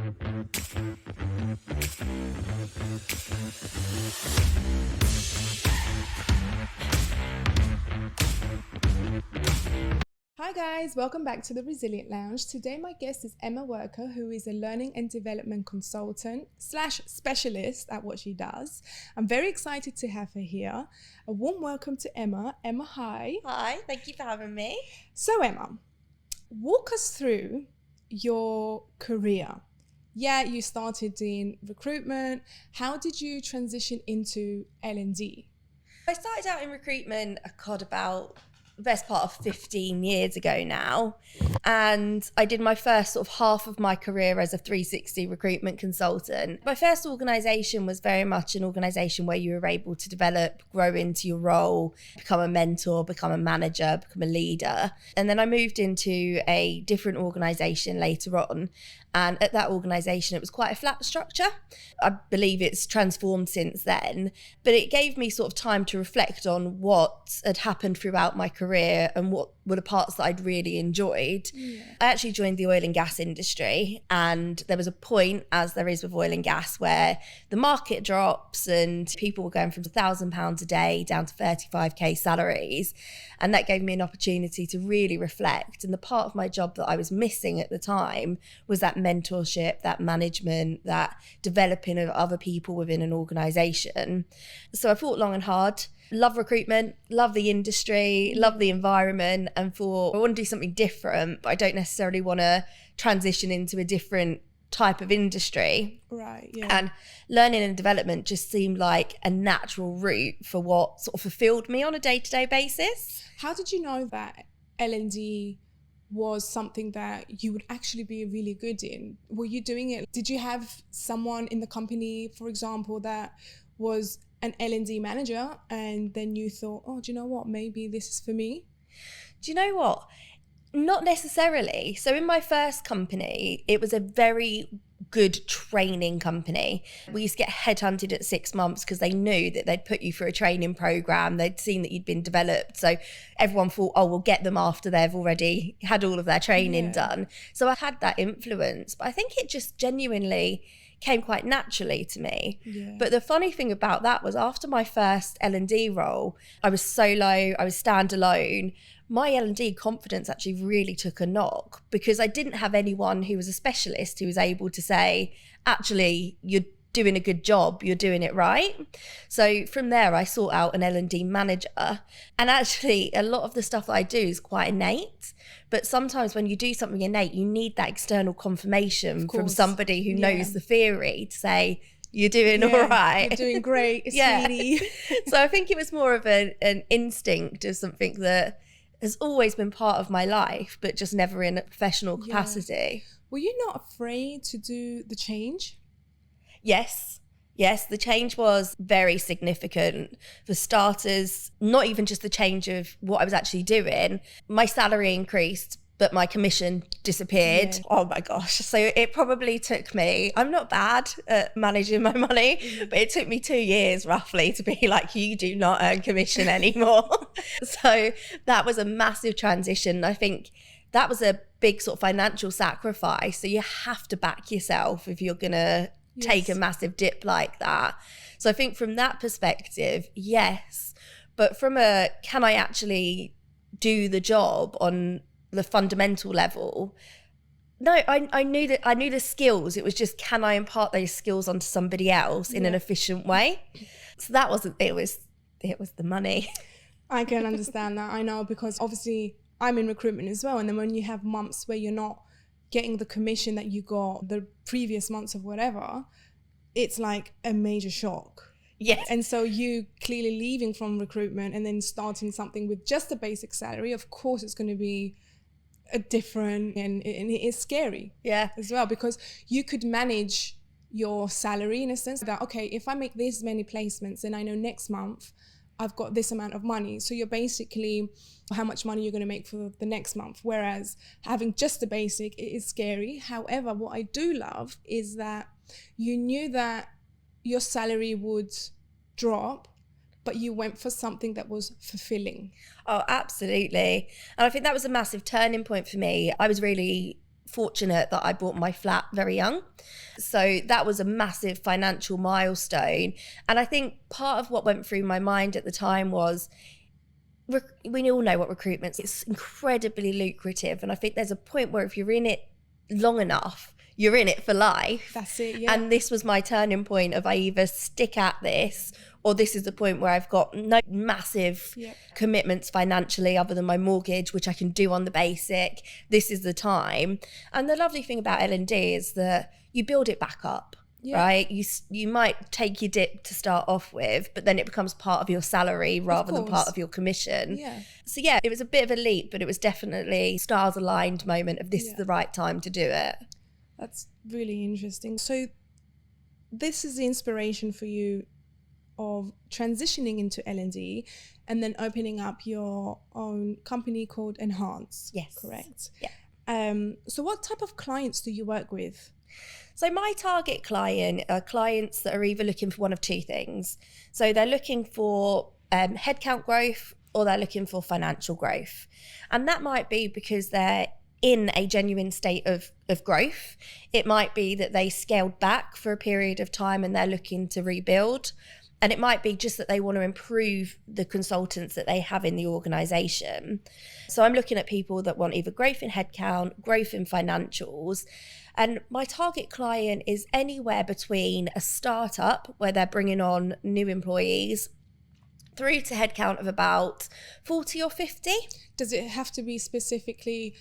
Hi guys, welcome back to the Resilient Lounge. Today my guest is Emma Worker, who is a learning and development consultant / specialist at what she does. I'm very excited to have her here. A warm welcome to Emma. Emma, hi. Hi, thank you for having me. So Emma, walk us through your career. Yeah, you started in recruitment. How did you transition into L&D? I started out in recruitment, about the best part of 15 years ago now. And I did my first sort of half of my career as a 360 recruitment consultant. My first organisation was very much an organisation where you were able to develop, grow into your role, become a mentor, become a manager, become a leader. And then I moved into a different organisation later on. And at that organisation, it was quite a flat structure. I believe it's transformed since then, but it gave me sort of time to reflect on what had happened throughout my career and what were the parts that I'd really enjoyed. Yeah. I actually joined the oil and gas industry, and there was a point, as there is with oil and gas, where the market drops and people were going from £1,000 a day down to 35k salaries. And that gave me an opportunity to really reflect. And the part of my job that I was missing at the time was that mentorship, that management, that developing of other people within an organisation. So I thought long and hard. Love recruitment, love the industry, love the environment, and thought I want to do something different, but I don't necessarily want to transition into a different type of industry. Right, yeah. And learning and development just seemed like a natural route for what sort of fulfilled me on a day-to-day basis. How did you know that L&D was something that you would actually be really good in? Were you doing it? Did you have someone in the company, for example, that was an L&D manager, and then you thought, oh, do you know what? Maybe this is for me? Do you know what? Not necessarily. So in my first company, it was a very good training company. We used to get headhunted at 6 months because they knew that they'd put you through a training program. They'd seen that you'd been developed. So everyone thought, oh, we'll get them after they've already had all of their training done. So I had that influence, but I think it just genuinely came quite naturally to me. Yeah. But the funny thing about that was after my first L&D role, I was solo, I was standalone. My L&D confidence actually really took a knock because I didn't have anyone who was a specialist who was able to say, actually, you're doing a good job, you're doing it right. So from there, I sought out an L&D manager. And actually, a lot of the stuff that I do is quite innate. But sometimes when you do something innate, you need that external confirmation from somebody who knows the theory to say, you're doing all right. You're doing great, sweetie. So I think it was more of an instinct of something that has always been part of my life, but just never in a professional capacity. Were you not afraid to do the change? Yes, the change was very significant. For starters, not even just the change of what I was actually doing. My salary increased, but my commission disappeared. Yeah. Oh my gosh. So it probably took me, I'm not bad at managing my money, but it took me 2 years roughly to be like, you do not earn commission anymore. So that was a massive transition. I think that was a big sort of financial sacrifice. So you have to back yourself if you're going to take a massive dip like that. So I think from that perspective, yes. But from a, can I actually do the job on the fundamental level? No, I knew the skills. It was just, can I impart those skills onto somebody else in an efficient way? So that wasn't, it was the money. I can understand that. I know, because obviously I'm in recruitment as well. And then when you have months where you're not getting the commission that you got the previous months of whatever, it's like a major shock. Yes. And so you clearly leaving from recruitment and then starting something with just a basic salary, of course it's going to be a different, and it is scary as well, because you could manage your salary in a sense that, okay, if I make this many placements and I know next month I've got this amount of money. So you're basically how much money you're going to make for the next month. Whereas having just the basic, it is scary. However, what I do love is that you knew that your salary would drop, but you went for something that was fulfilling. Oh, absolutely. And I think that was a massive turning point for me. I was really fortunate that I bought my flat very young. So that was a massive financial milestone. And I think part of what went through my mind at the time was, we all know what recruitment is. It's incredibly lucrative. And I think there's a point where if you're in it long enough, you're in it for life. That's it, yeah. And this was my turning point of, I either stick at this, or this is the point where I've got no massive commitments financially other than my mortgage, which I can do on the basic. This is the time. And the lovely thing about L&D is that you build it back up, right? You might take your dip to start off with, but then it becomes part of your salary rather than part of your commission. Yeah. So yeah, it was a bit of a leap, but it was definitely stars aligned moment of this is the right time to do it. That's really interesting. So this is the inspiration for you of transitioning into L&D and then opening up your own company called Enhance. Yes. Correct? Yeah. So what type of clients do you work with? So my target client are clients that are either looking for one of two things. So they're looking for headcount growth, or they're looking for financial growth. And that might be because they're in a genuine state of growth. It might be that they scaled back for a period of time and they're looking to rebuild. And it might be just that they want to improve the consultants that they have in the organization. So I'm looking at people that want either growth in headcount, growth in financials. And my target client is anywhere between a startup where they're bringing on new employees through to headcount of about 40 or 50. Does it have to be specifically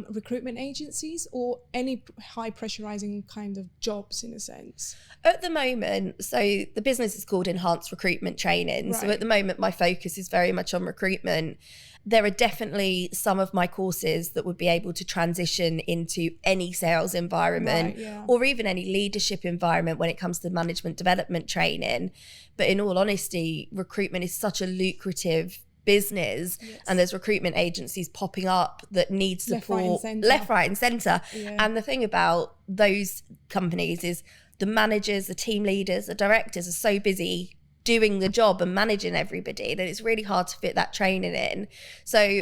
recruitment agencies or any high pressurizing kind of jobs in a sense? At the moment, so the business is called Enhanced Recruitment Training. Right. So at the moment, my focus is very much on recruitment. There are definitely some of my courses that would be able to transition into any sales environment, or even any leadership environment when it comes to management development training. But in all honesty, recruitment is such a lucrative business, and there's recruitment agencies popping up that need support left, right and center. And the thing about those companies is the managers, the team leaders, the directors are so busy doing the job and managing everybody that it's really hard to fit that training in. So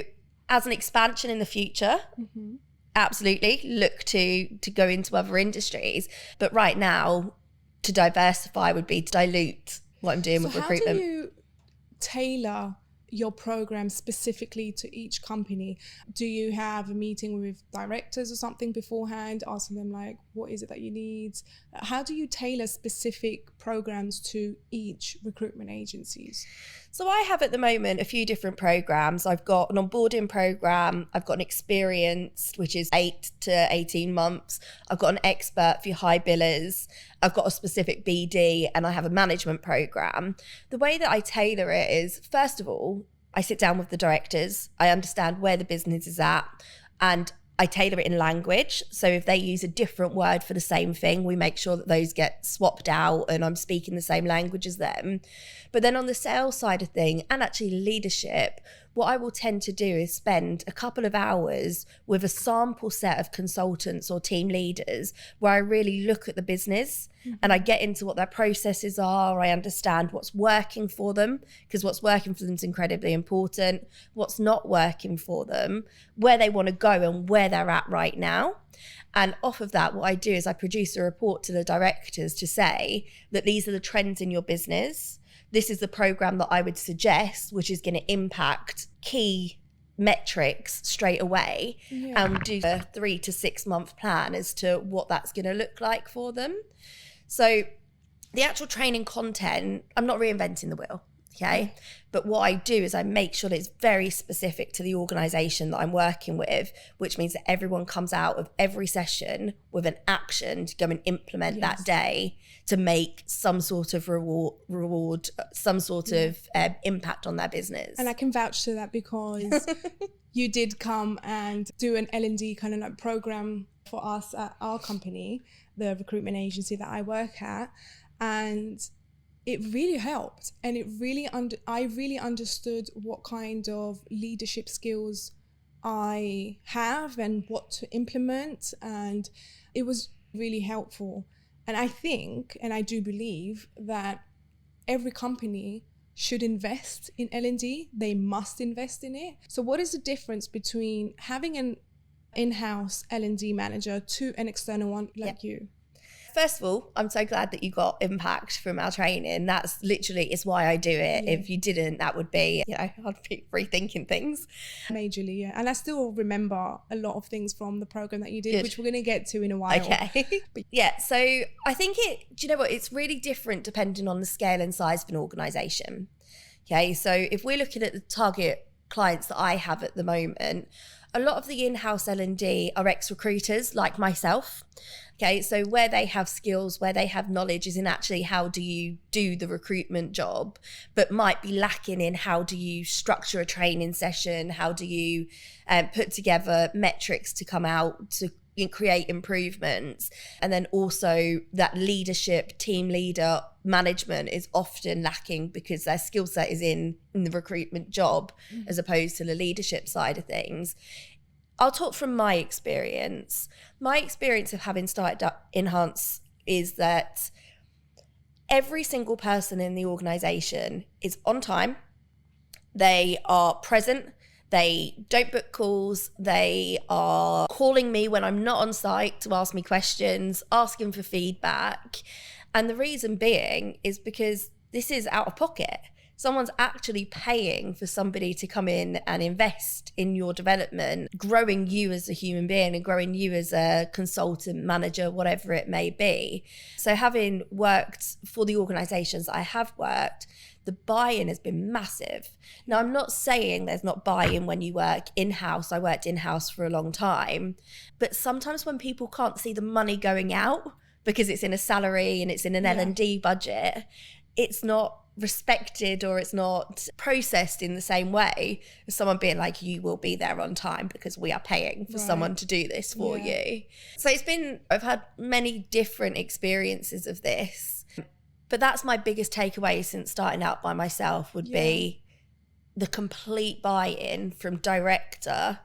as an expansion in the future, absolutely look to go into other industries. But right now, to diversify would be to dilute what I'm doing with recruitment. How do you tailor your program specifically to each company? Do you have a meeting with directors or something beforehand, asking them like, what is it that you need? How do you tailor specific programs to each recruitment agencies? So I have at the moment a few different programs. I've got an onboarding program. I've got an experienced, which is 8 to 18 months. I've got an expert for your high billers. I've got a specific BD, and I have a management program. The way that I tailor it is, first of all, I sit down with the directors. I understand where the business is at, and I tailor it in language. So if they use a different word for the same thing, we make sure that those get swapped out and I'm speaking the same language as them. But then on the sales side of thing, and actually leadership, what I will tend to do is spend a couple of hours with a sample set of consultants or team leaders where I really look at the business and I get into what their processes are. I understand what's working for them, because what's working for them is incredibly important. What's not working for them, where they want to go and where they're at right now. And off of that, what I do is I produce a report to the directors to say that these are the trends in your business. This is the program that I would suggest, which is going to impact key metrics straight away, and do a 3 to 6 month plan as to what that's going to look like for them. So the actual training content, I'm not reinventing the wheel. Okay. But what I do is I make sure that it's very specific to the organization that I'm working with, which means that everyone comes out of every session with an action to go and implement that day to make some sort of reward, some sort of impact on their business. And I can vouch to that because you did come and do an L&D kind of like program for us at our company, the recruitment agency that I work at. And it really helped, and I really understood what kind of leadership skills I have and what to implement, and it was really helpful. And I think, and I do believe, that every company should invest in L&D. They must invest in it. So what is the difference between having an in-house L&D manager to an external one like you? First of all, I'm so glad that you got impact from our training. That's literally, it's why I do it. Yeah. If you didn't, that would be, I'd be rethinking things. Majorly, yeah. And I still remember a lot of things from the program that you did, which we're going to get to in a while. Okay. Yeah. So I think do you know what? It's really different depending on the scale and size of an organisation. Okay. So if we're looking at the target clients that I have at the moment, a lot of the in-house L&D are ex-recruiters like myself. Okay, so where they have skills, where they have knowledge is in actually how do you do the recruitment job, but might be lacking in how do you structure a training session, how do you put together metrics to come out to create improvements. And then also that leadership, team leader, management is often lacking because their skill set is in the recruitment job as opposed to the leadership side of things. I'll talk from my experience. My experience of having started up Enhance is that every single person in the organisation is on time. They are present. They don't book calls. They are calling me when I'm not on site to ask me questions, asking for feedback. And the reason being is because this is out of pocket. Someone's actually paying for somebody to come in and invest in your development, growing you as a human being and growing you as a consultant, manager, whatever it may be. So having worked for the organisations I have worked, the buy-in has been massive. Now, I'm not saying there's not buy-in when you work in-house. I worked in-house for a long time. But sometimes when people can't see the money going out because it's in a salary and it's in an L&D budget, it's not respected or it's not processed in the same way as someone being like, you will be there on time because we are paying for someone to do this for you. So I've had many different experiences of this, but that's my biggest takeaway since starting out by myself would be the complete buy-in from director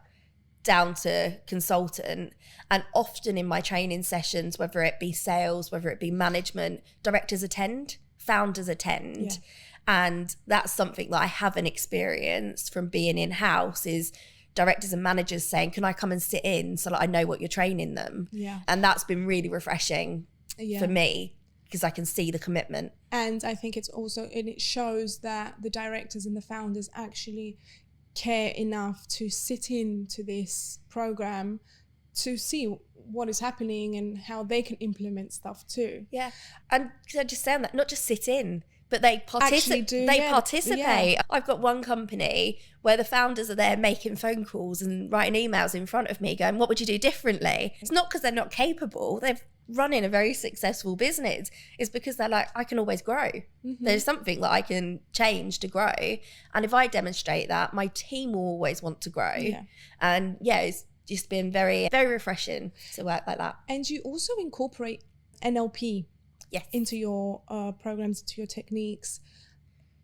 down to consultant. And often in my training sessions, whether it be sales, whether it be management, directors attend, founders attend. And that's something that I haven't experienced from being in-house is directors and managers saying, can I come and sit in so that I know what you're training them? And that's been really refreshing for me because I can see the commitment. And I think it shows that the directors and the founders actually care enough to sit into this program to see what is happening and how they can implement stuff too. And just saying that, not just sit in, but they participate. I've got one company where the founders are there making phone calls and writing emails in front of me going, what would you do differently? It's not because they're not capable. They're running a very successful business. It's because they're like, I can always grow. There's something that I can change to grow. And if I demonstrate that, my team will always want to grow. And it's just been very, very refreshing to work like that. And you also incorporate NLP into your programs, into your techniques.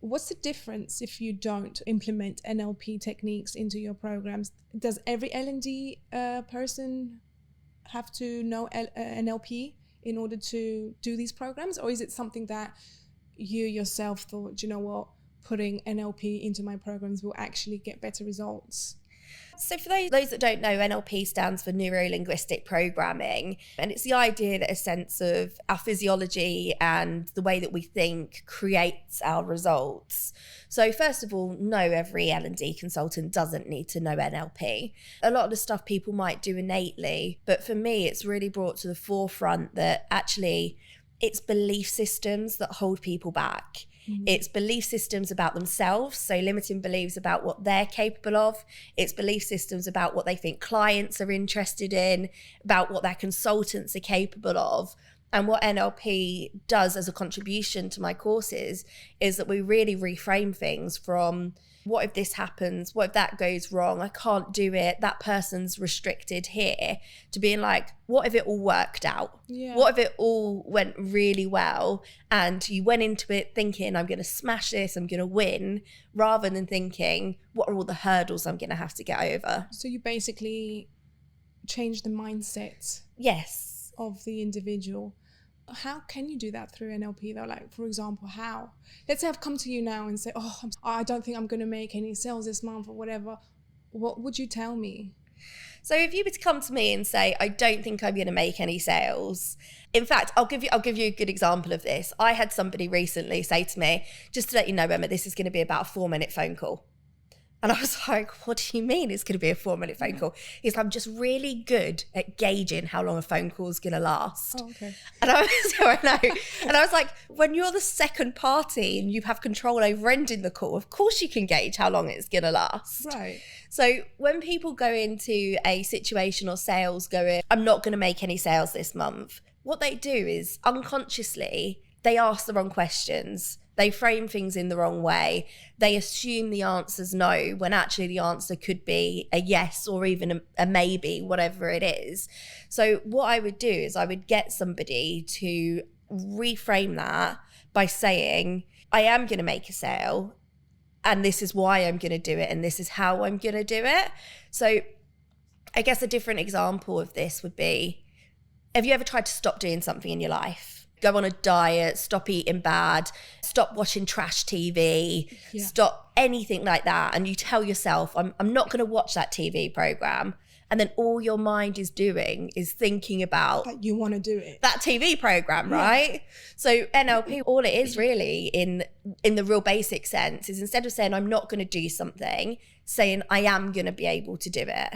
What's the difference if you don't implement NLP techniques into your programs? Does every L&D person have to know NLP in order to do these programs? Or is it something that you yourself thought, you know what, putting NLP into my programs will actually get better results? So for those that don't know, NLP stands for neuro-linguistic programming, and it's the idea that a sense of our physiology and the way that we think creates our results. So first of all, no, every L&D consultant doesn't need to know NLP. A lot of the stuff people might do innately, but for me, it's really brought to the forefront that actually it's belief systems that hold people back. It's belief systems about themselves, so limiting beliefs about what they're capable of. It's belief systems about what they think clients are interested in, about what their consultants are capable of. And what NLP does as a contribution to my courses is that we really reframe things from, what if this happens? What if that goes wrong? I can't do it. That person's restricted here, to being like, what if it all worked out? What if it all went really well and you went into it thinking, I'm going to smash this, I'm going to win, rather than thinking, what are all the hurdles I'm going to have to get over? So you basically change the mindset of the individual. How can you do that through NLP though? Like, for example, how? Let's say I've come to you now and say, I don't think I'm going to make any sales this month or whatever. What would you tell me? So if you were to come to me and say, I don't think I'm going to make any sales. In fact, I'll give you a good example of this. I had somebody recently say to me, just to let you know, Emma, this is going to be about a 4-minute phone call. And I was like, what do you mean it's going to be a 4-minute phone call? He's like, I'm just really good at gauging how long a phone call is going to last. Oh, okay. And I was like, when you're the second party and you have control over ending the call, of course you can gauge how long it's going to last. Right. So when people go into a situation or sales going, I'm not going to make any sales this month, what they do is unconsciously, they ask the wrong questions. They frame things in the wrong way. They assume the answer's no, when actually the answer could be a yes or even a maybe, whatever it is. So what I would do is I would get somebody to reframe that by saying, I am going to make a sale and this is why I'm going to do it and this is how I'm going to do it. So I guess a different example of this would be, have you ever tried to stop doing something in your life? Go on a diet, stop eating bad, stop watching trash TV, stop anything like that. And you tell yourself, I'm not going to watch that TV program. And then all your mind is doing is thinking about that you want to do it. That TV program, right? So NLP, all it is really in the real basic sense is instead of saying, I'm not going to do something, saying I am going to be able to do it.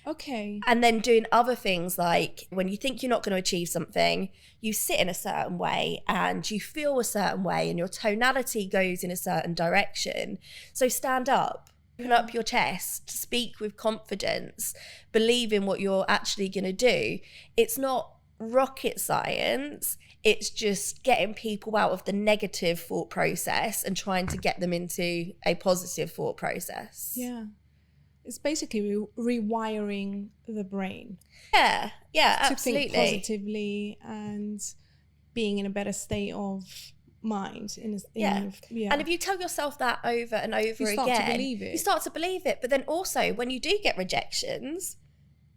Okay. And then doing other things like when you think you're not going to achieve something, you sit in a certain way and you feel a certain way and your tonality goes in a certain direction. So stand up, open up your chest, speak with confidence, believe in what you're actually going to do. It's not rocket science. It's just getting people out of the negative thought process and trying to get them into a positive thought process. Yeah. It's basically rewiring the brain. Yeah, absolutely. To think positively and being in a better state of mind. And if you tell yourself that over and over again, you start to believe it. But then also when you do get rejections,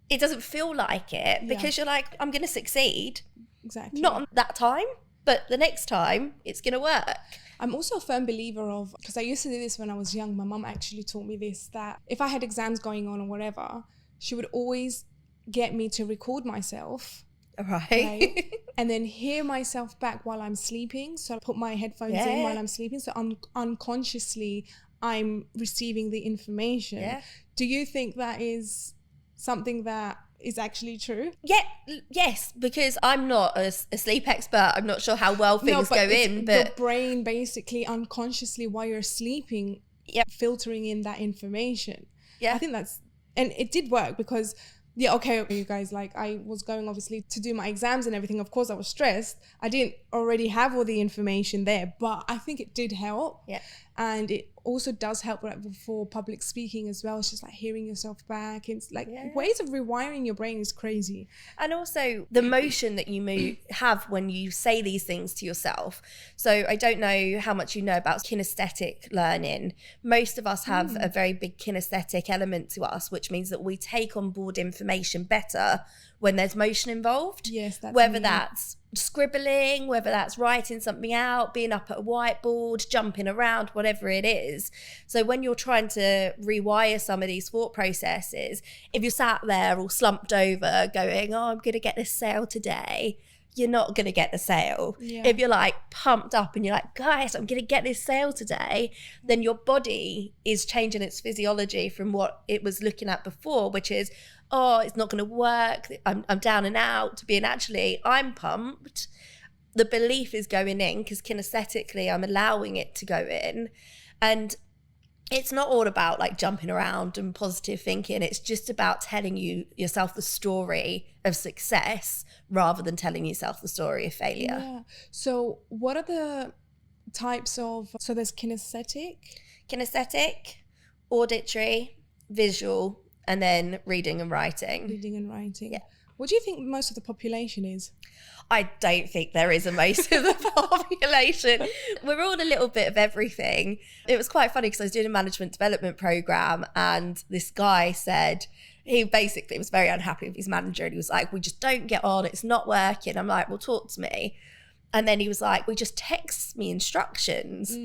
it doesn't feel like it because you're like, I'm going to succeed. Exactly. Not on that time, but the next time it's going to work. I'm also a firm believer of, because I used to do this when I was young, my mum actually taught me this, that if I had exams going on or whatever, she would always get me to record myself. Right? And then hear myself back while I'm sleeping. So I put my headphones in while I'm sleeping. So unconsciously, I'm receiving the information. Yeah. Do you think that is something that is actually true? Yes, because I'm not a sleep expert. I'm not sure how well things go in, but your brain basically unconsciously while you're sleeping, filtering in that information. I think and it did work because you guys, like I was going obviously to do my exams and everything. Of course I was stressed. I didn't already have all the information there, but I think it did help. And it also does help for public speaking as well. It's just like hearing yourself back. It's like ways of rewiring your brain is crazy. And also the motion that you have when you say these things to yourself. So I don't know how much you know about kinesthetic learning. Most of us have a very big kinesthetic element to us, which means that we take on board information better when there's motion involved. Yes, that's whether that's scribbling, whether that's writing something out, being up at a whiteboard, jumping around, whatever it is. So when you're trying to rewire some of these thought processes, if you're sat there all slumped over going, I'm going to get this sale today, you're not going to get the sale. If you're like pumped up and you're like, guys, I'm going to get this sale today, then your body is changing its physiology from what it was looking at before, which is, it's not going to work. I'm down and out, to being actually, I'm pumped. The belief is going in because kinesthetically I'm allowing it to go in. And it's not all about like jumping around and positive thinking. It's just about telling yourself the story of success rather than telling yourself the story of failure. Yeah. So what are the types of, so there's kinesthetic, auditory, visual, and then reading and writing. Yeah. What do you think most of the population is? I don't think there is a most of the population. We're all a little bit of everything. It was quite funny because I was doing a management development program and this guy said, he basically was very unhappy with his manager and he was like, we just don't get on, it's not working. I'm like, well, talk to me. And then he was like, well, just text me instructions.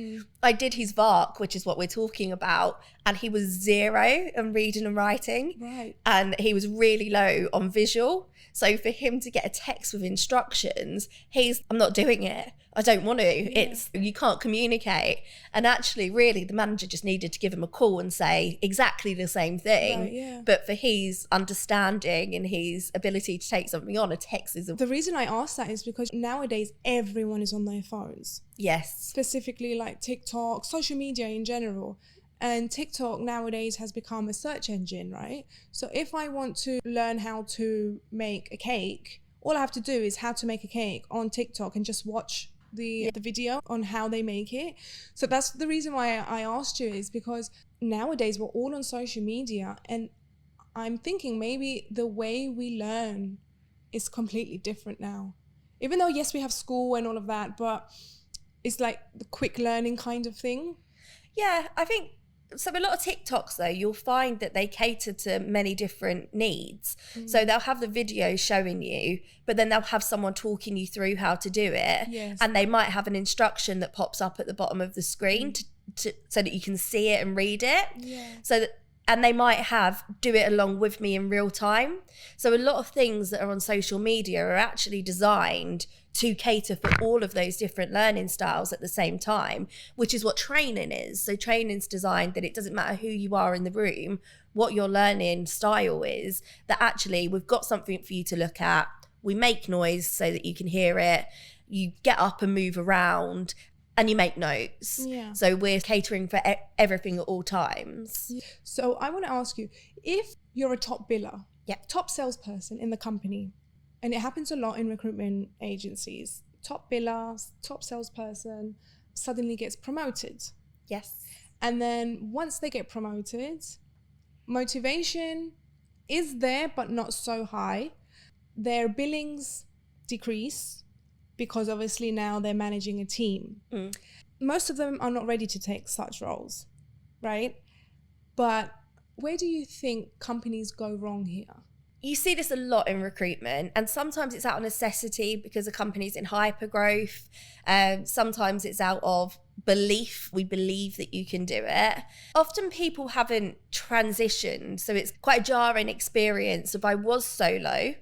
I did his VARC, which is what we're talking about. And he was 0 on reading and writing. Right. And he was really low on visual. So for him to get a text with instructions, I'm not doing it. I don't want to. You can't communicate. And actually, really, the manager just needed to give him a call and say exactly the same thing. Right, yeah. But for his understanding and his ability to take something on, a text is The reason I ask that is because nowadays everyone is on their phones. Yes. Specifically like TikTok, social media in general. And TikTok nowadays has become a search engine, right? So if I want to learn how to make a cake, all I have to do is how to make a cake on TikTok and just watch the video on how they make it. So that's the reason why I asked you, is because nowadays we're all on social media, and I'm thinking maybe the way we learn is completely different now. Even though, yes, we have school and all of that, but it's like the quick learning kind of thing. Yeah, I think so. A lot of TikToks, though, you'll find that they cater to many different needs. So they'll have the video showing you, but then they'll have someone talking you through how to do it. Yes. And they might have an instruction that pops up at the bottom of the screen so that you can see it and read it. Yeah. And they might have do it along with me in real time. So a lot of things that are on social media are actually designed to cater for all of those different learning styles at the same time, which is what training is. So training's designed that it doesn't matter who you are in the room, what your learning style is, that actually we've got something for you to look at. We make noise so that you can hear it. You get up and move around, and you make notes. Yeah. So we're catering for everything at all times. So I want to ask you, if you're a top biller, top salesperson in the company, and it happens a lot in recruitment agencies, top biller, top salesperson suddenly gets promoted. Yes. And then once they get promoted, motivation is there, but not so high. Their billings decrease, because obviously now they're managing a team. Most of them are not ready to take such roles, right? But where do you think companies go wrong here? You see this a lot in recruitment, and sometimes it's out of necessity because the company's in hyper growth. Sometimes it's out of belief. We believe that you can do it. Often people haven't transitioned, so it's quite a jarring experience. If I was solo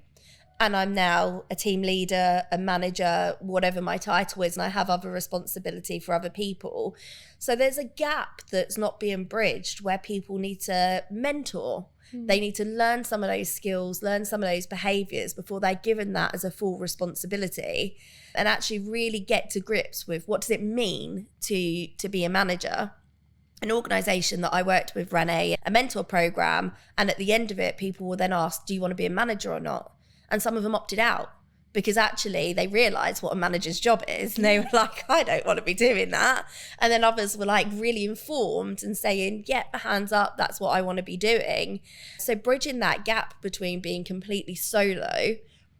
and I'm now a team leader, a manager, whatever my title is, and I have other responsibility for other people. So there's a gap that's not being bridged where people need to mentor. They need to learn some of those skills, learn some of those behaviours before they're given that as a full responsibility, and actually really get to grips with what does it mean to be a manager. An organisation that I worked with ran a mentor programme, and at the end of it, people will then ask, do you want to be a manager or not? And some of them opted out because actually they realised what a manager's job is. And they were like, I don't want to be doing that. And then others were like really informed and saying, yeah, hands up, that's what I want to be doing. So bridging that gap between being completely solo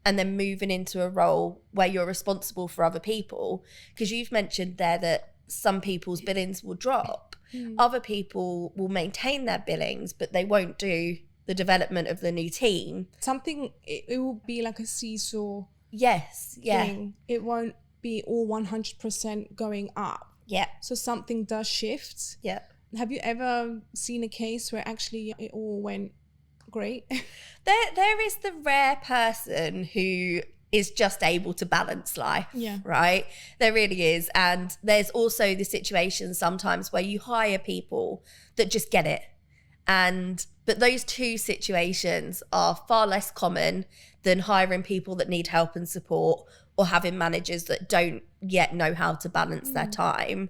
and then moving into a role where you're responsible for other people. Because you've mentioned there that some people's billings will drop. Other people will maintain their billings, but they won't do the development of the new team. Something, it will be like a seesaw. Yes, yeah. Thing. It won't be all 100% going up. Yeah. So something does shift. Yeah. Have you ever seen a case where actually it all went great? There is the rare person who is just able to balance life, right? There really is. And there's also the situation sometimes where you hire people that just get it. But those two situations are far less common than hiring people that need help and support, or having managers that don't yet know how to balance their time,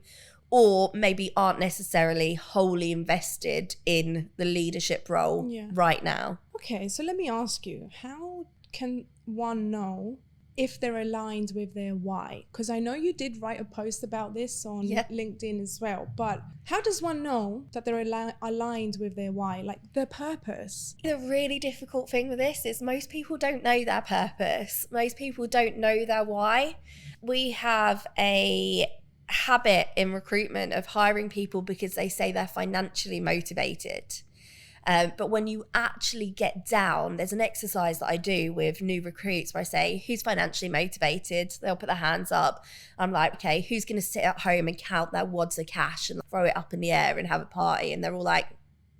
or maybe aren't necessarily wholly invested in the leadership role right now. Okay, so let me ask you, how can one know if they're aligned with their why? Because I know you did write a post about this on LinkedIn as well, but how does one know that they're aligned with their why, like their purpose? The really difficult thing with this is most people don't know their purpose. Most people don't know their why. We have a habit in recruitment of hiring people because they say they're financially motivated. But when you actually get down, there's an exercise that I do with new recruits where I say, who's financially motivated? They'll put their hands up. I'm like, okay, who's going to sit at home and count their wads of cash and throw it up in the air and have a party? And they're all like,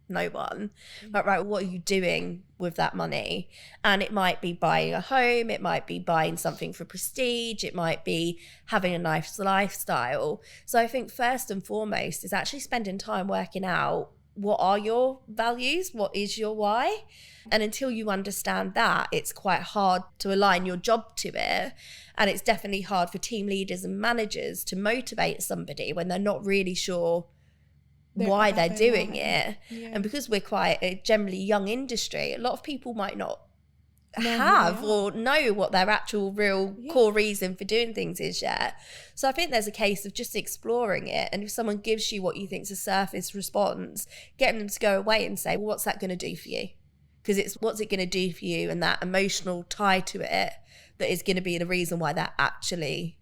no one. Like, right, what are you doing with that money? And it might be buying a home, it might be buying something for prestige, it might be having a nice lifestyle. So I think first and foremost is actually spending time working out, what are your values? What is your why? And until you understand that, it's quite hard to align your job to it. And it's definitely hard for team leaders and managers to motivate somebody when they're not really sure why they're doing it. Yeah. And because we're quite a generally young industry, a lot of people might not or know what their actual real core reason for doing things is yet. So I think there's a case of just exploring it. And if someone gives you what you think is a surface response, getting them to go away and say, well, what's that going to do for you? Because it's what's it going to do for you, and that emotional tie to it that is going to be the reason why they're actually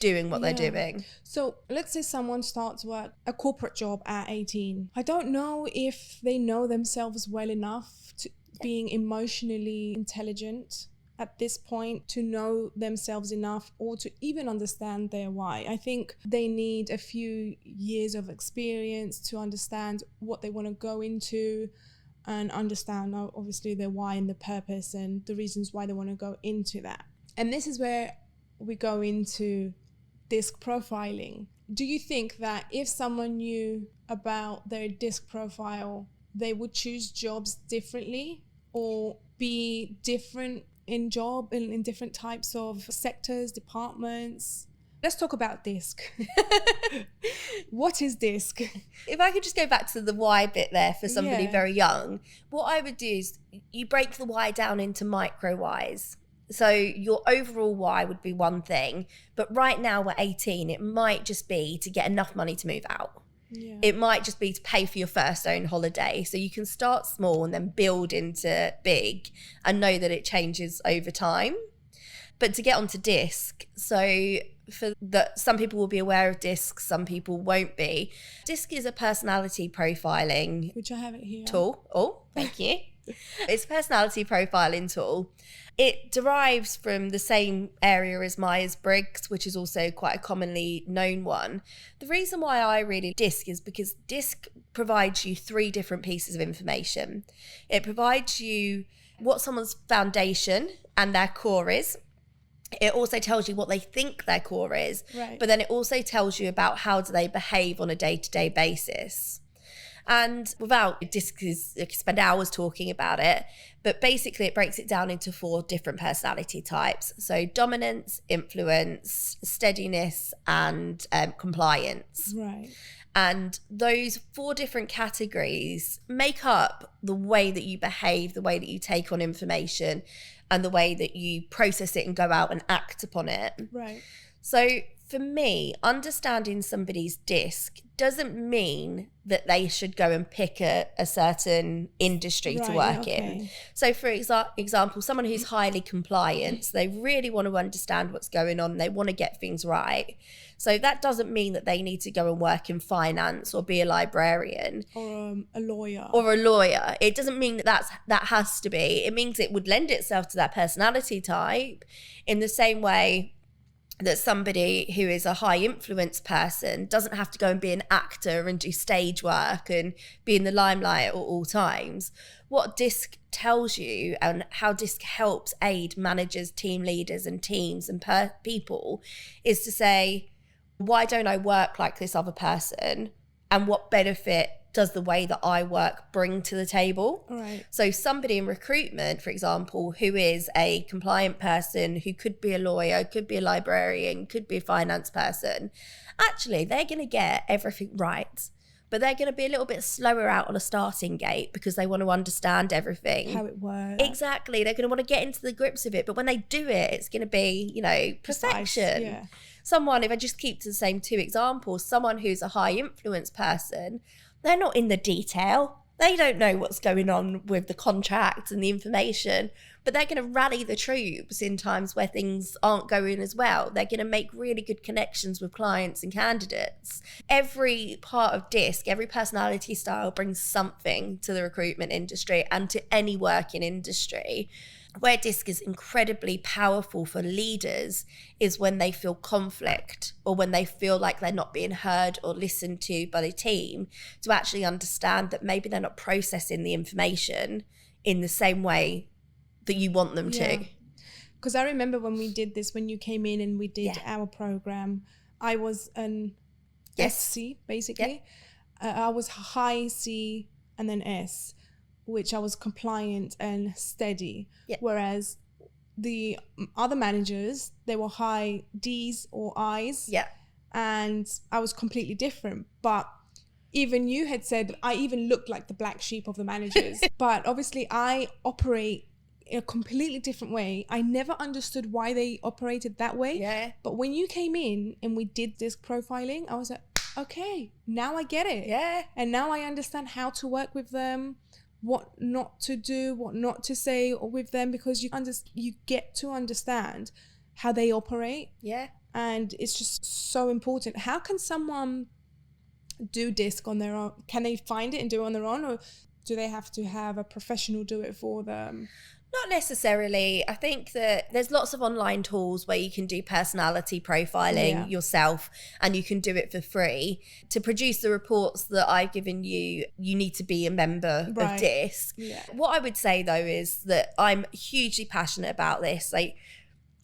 doing what they're doing. So let's say someone starts work, a corporate job at 18. I don't know if they know themselves well enough to being emotionally intelligent at this point to know themselves enough or to even understand their why. I think they need a few years of experience to understand what they want to go into and understand obviously their why and the purpose and the reasons why they want to go into that. And this is where we go into DISC profiling. Do you think that if someone knew about their DISC profile, they would choose jobs differently or be different in job in different types of sectors, departments? Let's talk about DISC. What is DISC? If I could just go back to the why bit there for somebody very young, what I would do is you break the why down into micro whys. So your overall why would be one thing, but right now we're 18, it might just be to get enough money to move out. Yeah. It might just be to pay for your first own holiday. So you can start small and then build into big and know that it changes over time. But to get onto DISC, so some people will be aware of DISC, some people won't be. DISC is a personality profiling, which I have it here, tool. Oh, thank you. It's a personality profiling tool. It derives from the same area as Myers-Briggs, which is also quite a commonly known one. The reason why I really DISC is because DISC provides you 3 different pieces of information. It provides you what someone's foundation and their core is. It also tells you what they think their core is, right. But then it also tells you about how do they behave on a day-to-day basis. And without DISC, I could spend hours talking about it, but basically it breaks it down into 4 different personality types. So dominance, influence, steadiness, and compliance. Right. And those 4 different categories make up the way that you behave, the way that you take on information, and the way that you process it and go out and act upon it. Right. So for me, understanding somebody's DISC doesn't mean that they should go and pick a certain industry to work in. So for example, someone who's highly compliant, so they really want to understand what's going on, they want to get things right. So that doesn't mean that they need to go and work in finance or be a librarian. Or a lawyer. Or a lawyer. It doesn't mean that has to be. It means it would lend itself to that personality type in the same way that somebody who is a high influence person doesn't have to go and be an actor and do stage work and be in the limelight at all times. What DISC tells you and how DISC helps aid managers, team leaders and teams and people is to say, why don't I work like this other person? And what benefit does the way that I work bring to the table? Right. So somebody in recruitment, for example, who is a compliant person, who could be a lawyer, could be a librarian, could be a finance person, actually, they're going to get everything right. But they're going to be a little bit slower out on a starting gate because they want to understand everything. How it works. Exactly. They're going to want to get into the grips of it. But when they do it, it's going to be, perfection. Yeah. Someone, if I just keep to the same 2 examples, someone who's a high influence person, they're not in the detail. They don't know what's going on with the contract and the information, but they're going to rally the troops in times where things aren't going as well. They're going to make really good connections with clients and candidates. Every part of DISC, every personality style brings something to the recruitment industry and to any working industry. Where DISC is incredibly powerful for leaders is when they feel conflict or when they feel like they're not being heard or listened to by the team, to actually understand that maybe they're not processing the information in the same way that you want them to. Because I remember when we did this, when you came in and we did our program, I was an SC, basically. I was high C and then S, which I was compliant and steady. Whereas the other managers, they were high Ds or Is. And I was completely different. But even you had said, I even looked like the black sheep of the managers. But obviously I operate in a completely different way. I never understood why they operated that way. But when you came in and we did DISC profiling, I was like, okay, now I get it. And now I understand how to work with them, what not to do, what not to say with them, because you get to understand how they operate. And it's just so important. How can someone do DISC on their own? Can they find it and do it on their own, or do they have to have a professional do it for them? Not necessarily. I think that there's lots of online tools where you can do personality profiling yourself, and you can do it for free. To produce the reports that I've given you, you need to be a member of DISC. What I would say though is that I'm hugely passionate about this. Like,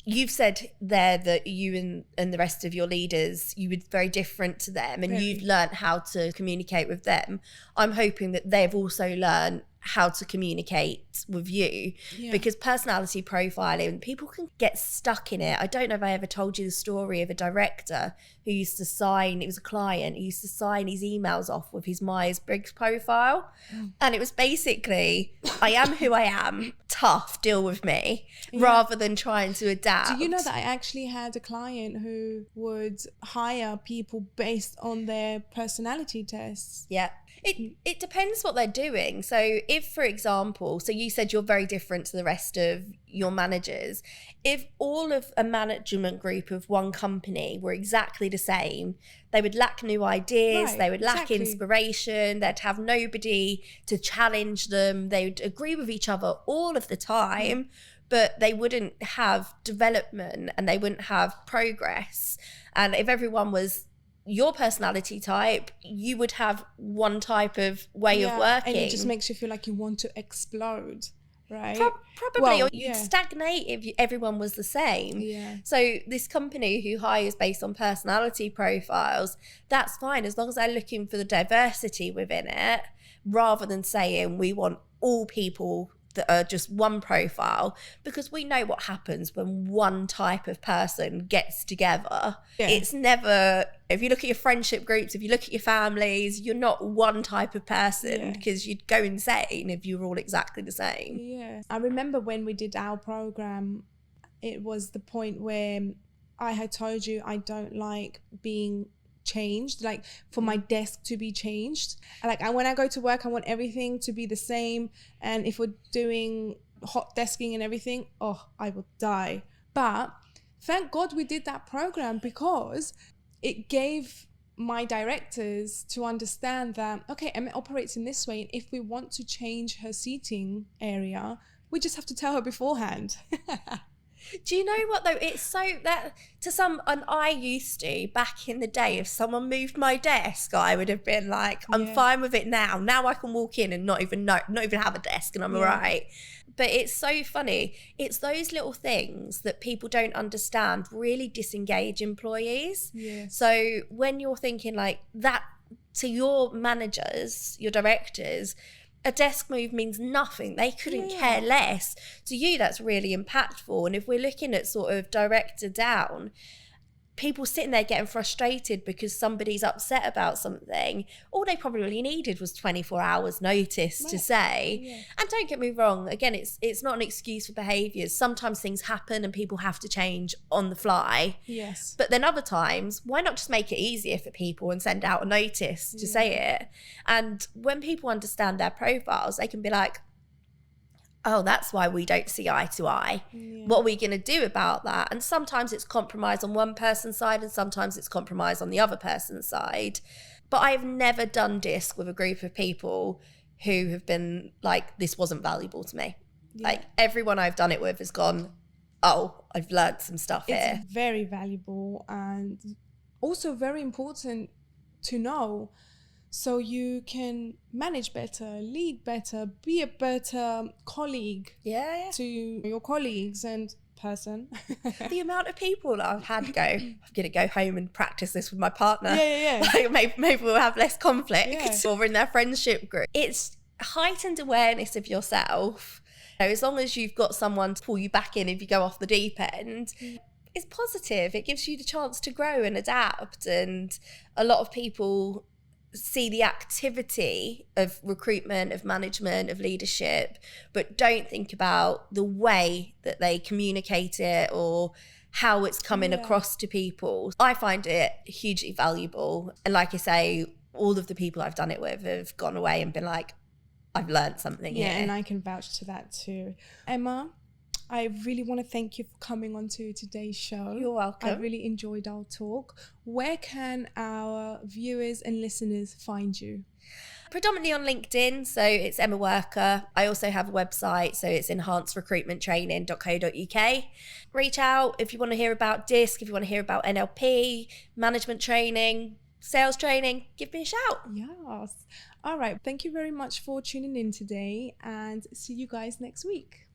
you've said there that you and the rest of your leaders, you were very different to them, and you've learned how to communicate with them. I'm hoping that they've also learned how to communicate with you, because personality profiling, people can get stuck in it. I don't know if I ever told you the story of a director who used to sign, it was a client, he used to sign his emails off with his Myers-Briggs profile. And it was basically, I am who I am, tough, deal with me, rather than trying to adapt. Do you know that I actually had a client who would hire people based on their personality tests? It depends what they're doing. So if, for example, so you said you're very different to the rest of your managers. If all of a management group of one company were exactly the same, they would lack new ideas, they would lack inspiration, they'd have nobody to challenge them, they would agree with each other all of the time, but they wouldn't have development and they wouldn't have progress. And if everyone was your personality type, you would have one type of way of working. And it just makes you feel like you want to explode, right? Probably, or you'd stagnate if everyone was the same. So this company who hires based on personality profiles, that's fine as long as they're looking for the diversity within it, rather than saying we want all people that are just one profile, because we know what happens when one type of person gets together. It's never, if you look at your friendship groups, if you look at your families, you're not one type of person, because you'd go insane if you were all exactly the same. I remember when we did our program, it was the point where I had told you I don't like being changed, like for my desk to be changed. Like when I go to work, I want everything to be the same, and if we're doing hot desking and everything, I will die. But thank God we did that program, because it gave my directors to understand that, okay, Emma operates in this way, and if we want to change her seating area, we just have to tell her beforehand. Do you know what though? It's so that and I used to, back in the day, if someone moved my desk, I would have been like, I'm fine with it now. Now I can walk in and not even have a desk and I'm all right. But it's so funny. It's those little things that people don't understand really disengage employees. So when you're thinking like that to your managers, your directors, a desk move means nothing. They couldn't care less. To you, that's really impactful. And if we're looking at sort of director down, people sitting there getting frustrated because somebody's upset about something, all they probably needed was 24 hours notice to say. Yeah. And don't get me wrong, again, it's not an excuse for behaviours. Sometimes things happen and people have to change on the fly. Yes. But then other times, why not just make it easier for people and send out a notice to say it? And when people understand their profiles, they can be like, oh, that's why we don't see eye to eye. Yeah. What are we going to do about that? And sometimes it's compromise on one person's side and sometimes it's compromise on the other person's side. But I've never done DISC with a group of people who have been like, this wasn't valuable to me. Yeah. Like everyone I've done it with has gone, oh, I've learned some stuff here. It's very valuable and also very important to know, so you can manage better, lead better, be a better colleague to your colleagues and person. The amount of people that I've had go, I'm going to go home and practice this with my partner. Yeah. Like maybe we'll have less conflict or in their friendship group. It's heightened awareness of yourself. As long as you've got someone to pull you back in if you go off the deep end, it's positive. It gives you the chance to grow and adapt. And a lot of people see the activity of recruitment, of management, of leadership, but don't think about the way that they communicate it or how it's coming across to people. I find it hugely valuable. And like I say, all of the people I've done it with have gone away and been like, I've learned something here. And I can vouch to that too. Emma, I really want to thank you for coming on to today's show. You're welcome. I really enjoyed our talk. Where can our viewers and listeners find you? Predominantly on LinkedIn, so it's Emma Worker. I also have a website, so it's enhancedrecruitmenttraining.co.uk. Reach out if you want to hear about DISC, if you want to hear about NLP, management training, sales training, give me a shout. Yes. All right. Thank you very much for tuning in today and see you guys next week.